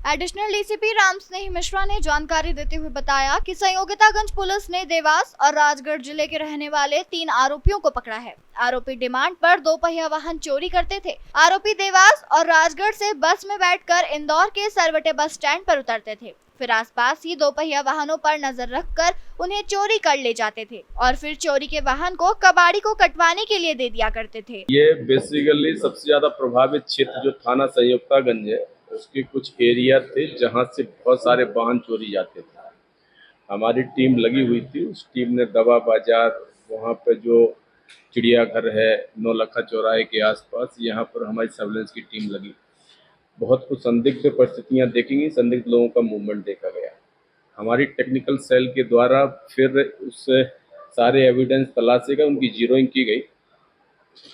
Additional DCP Ram स्नेही मिश्रा ने जानकारी देते हुए बताया कि संयोगितागंज पुलिस ने देवास और राजगढ़ जिले के रहने वाले 3 आरोपियों को पकड़ा है। आरोपी डिमांड पर 2 पहिया वाहन चोरी करते थे। आरोपी देवास और राजगढ़ से बस में बैठकर इंदौर के सरवटे बस स्टैंड पर उतरते थे, फिर आसपास ही 2 पहिया वाहनों पर नजर रखकर उन्हें चोरी कर ले जाते थे और फिर चोरी के वाहन को कबाड़ी को कटवाने के लिए दे दिया करते थे। ये बेसिकली सबसे ज्यादा प्रभावित क्षेत्र जो थाना संयोगितागंज है, उसके कुछ एरिया थे जहां से बहुत सारे वाहन चोरी जाते थे। हमारी टीम लगी हुई थी। उस टीम ने दवा बाजार, वहां पे जो चिड़ियाघर है, नौलखा चौराहे के आसपास, यहाँ पर हमारी सर्विलेंस की टीम लगी। बहुत कुछ संदिग्ध परिस्थितियां देखेंगी, संदिग्ध लोगों का मूवमेंट देखा गया। हमारी टेक्निकल सेल के द्वारा फिर उस सारे एविडेंस तलाशे गए, उनकी जीरोइंग की गई।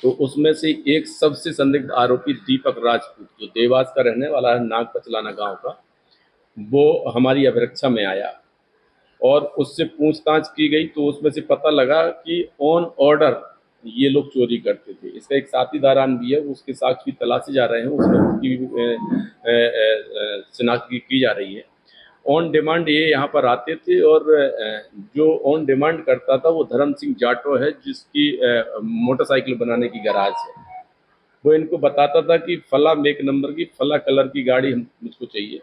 तो उसमें से एक सबसे संदिग्ध आरोपी दीपक राजपूत, जो देवास का रहने वाला है, नाग पचलाना गांव का, वो हमारी अभिरक्षा में आया और उससे पूछताछ की गई। तो उसमें से पता लगा कि ऑन ऑर्डर ये लोग चोरी करते थे। इसका एक साथी दारान भी है, उसके साक्ष्य भी तलाशे जा रहे हैं, उसकी शिनाख्त की जा रही है। ऑन डिमांड ये यहाँ पर आते थे और जो ऑन डिमांड करता था वो धर्म सिंह जाटो है, जिसकी मोटरसाइकिल बनाने की गैराज है। वो इनको बताता था कि फला मेक नंबर की फला कलर की गाड़ी मुझको चाहिए।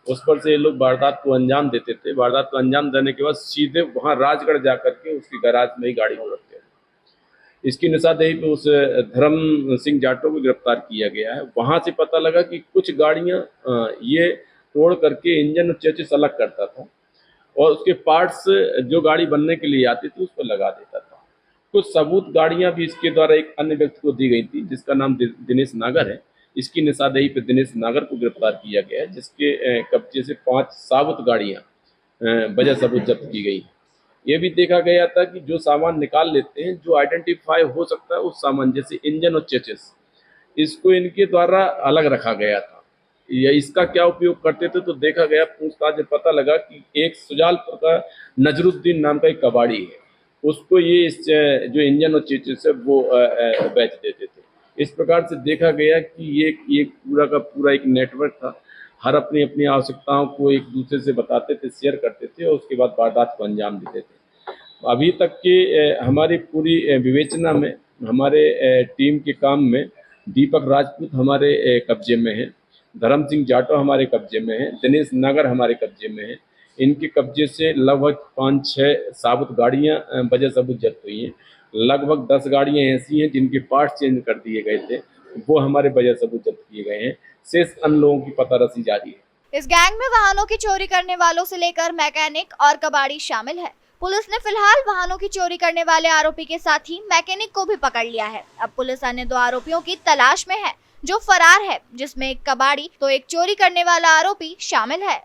उस पर से ये लोग वारदात को अंजाम देते थे। वारदात को अंजाम देने के बाद सीधे वहाँ राजगढ़ जा करके उसकी गैराज में ही गाड़ी को रखते थे। इसकी निशानदेही पे उस धर्म सिंह जाटो को गिरफ्तार किया गया है। वहाँ से पता लगा कि कुछ गाड़ियाँ ये तोड़ करके इंजन और चेसिस अलग करता था और उसके पार्ट्स जो गाड़ी बनने के लिए आती थी उस पर लगा देता था। कुछ सबूत गाड़ियां भी इसके द्वारा एक अन्य व्यक्ति को दी गई थी, जिसका नाम दिनेश नागर है। इसकी निशानदेही पे दिनेश नागर को गिरफ्तार किया गया है, जिसके कब्जे से 5 साबुत गाड़ियां बजा सबूत जब्त की गई। ये भी देखा गया था कि जो सामान निकाल लेते हैं, जो आइडेंटिफाई हो सकता है उस सामान, जैसे इंजन और चेसिस, इसको इनके द्वारा अलग रखा गया था। या इसका क्या उपयोग करते थे, तो देखा गया पूछताछ में पता लगा कि एक सुजालपुर का नजरुद्दीन नाम का एक कबाड़ी है, उसको ये जो इंजन और चेसिस है वो बेच देते थे। इस प्रकार से देखा गया कि ये पूरा का पूरा एक नेटवर्क था। हर अपनी अपनी आवश्यकताओं को एक दूसरे से बताते थे, शेयर करते थे और उसके बाद वारदात को अंजाम देते थे। अभी तक के हमारी पूरी विवेचना में, हमारे टीम के काम में दीपक राजपूत हमारे कब्जे में है, धर्म सिंह जाटो हमारे कब्जे में है, दिनेश नागर हमारे कब्जे में है। इनके कब्जे से लगभग 5-6 साबुत गाड़ियां बजा सबूत जब्त हुई हैं। लगभग 10 गाड़ियां ऐसी हैं जिनके पार्ट चेंज कर दिए गए थे, वो हमारे बजा सबूत जब्त किए गए हैं। शेष अन्य लोगों की पता रसी जारी है। इस गैंग में वाहनों की चोरी करने वालों से लेकर मैकेनिक और कबाड़ी शामिल है। पुलिस ने फिलहाल वाहनों की चोरी करने वाले आरोपी के साथ ही मैकेनिक को भी पकड़ लिया है। अब पुलिस अन्य 2 आरोपियों की तलाश में है जो फरार है, जिसमें एक कबाड़ी तो एक चोरी करने वाला आरोपी शामिल है।